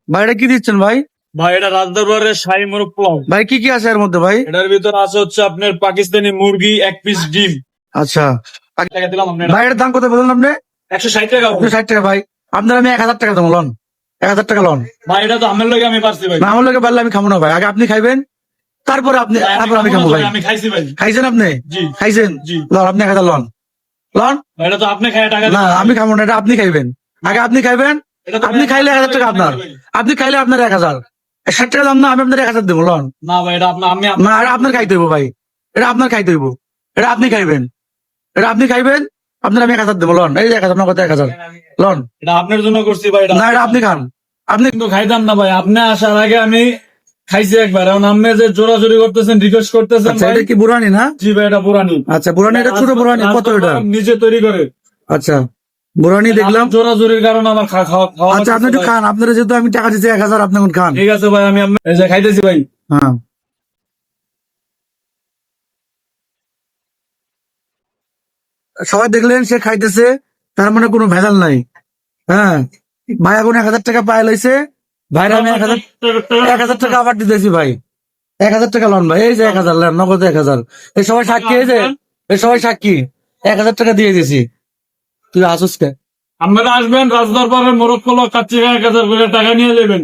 ভাই এটা কি দিচ্ছেন ভাই? ভাই এটা রাজদরবারের শাহী মোরগ পোলাও। ভাই কি কি আছে এর মধ্যে ভাই? এটার ভিতরে আছে হচ্ছে আপনার পাকিস্তানি মুরগি, 1 পিস ডিম। আচ্ছা টাকা দিলাম আপনার ভাই এটার দাম কত বললেন আপনি? 160 টাকা। 60 টাকা ভাই। আপনার আমি 1000 টাকা দেবো লন। 1000 টাকা লন। ভাই এটা তো আমার লগে আমি পারছি ভাই। না আমার লোকে পারলে আমি খাবো না ভাই, আগে আপনি খাইবেন তারপরে আপনি তারপর আমি খাবো ভাই। আমি খাইছি ভাই। খাইছেন আপনি? জি। খাইছেন? জি। লন আপনি 1000 লন। লন। ভাই এটা তো আপনি খায় টাকা না দিবেন। আমি খাবো না, এটা আপনি খাইবেন। আগে আপনি খাইবেন, এটা তো আপনি ভাই খাইলে 1000 টাকা আপনার। ভাই। আপনি খাইলে আপনার 1000। 60 টাকা দাম না, আমি আপনার 1000 দেবো লন। না ভাই এটা আপনার আমি না এটা আপনার খাইতে হইব ভাই, এটা আপনার খাইতে হইব। এটা আপনি খাইবেন, এটা আপনি খাইবেন, আপনার আমি 1000 দেবো লন। এই যে 1000, আপনার কত 1000 লন। এটা আপনার জন্য করছি ভাই। না এটা আপনি খান, আপনি কিন্তু খাইতাম না ভাই, আপনি আসার আগে আমি খাইছি একবার। এখন আপনি যে জোরাজোরি করতেছেন, রিকোয়েস্ট করতেছেন আচ্ছা ভাই। এটা কি বুরানি না? জি ভাই এটা পুরানি। আচ্ছা বুরানি, এটা ছোট বুরানি, কত এটা? নিজে তৈরি করে। আচ্ছা বুরানি দেখলাম। জোরাজোরির কারণে আমার খাওয়া আচ্ছা আপনি একটু লাগতেছে ভাই। খান, আপনারা যেহেতু আমি টাকা দিচ্ছি 1000, আপনি এখন খান। ঠিক আছে ভাই, আমি এই যে খাইতেছি ভাই। হ্যাঁ সবাই দেখলেন সে খাইতেছে, তার মানে কোনো ভেজাল নাই। হ্যাঁ ভাই এখন 1000 টাকা পায় লাইছে। ভাইরা আমি 1000 টাকা আবার দিতেছি ভাই। 1000 টাকা লন ভাই, এই যে 1000 লন, নগদ 1000। এই সবাই সাক্ষী, এই যে এই সবাই সাক্ষী, 1000 টাকা দিয়ে দিছি। তুই আসুস কে? আপনারা আসবেন রাজদরবারের মোরগ পোলাও খাচ্ছি, 1000 করে টাকা নিয়ে যাবেন।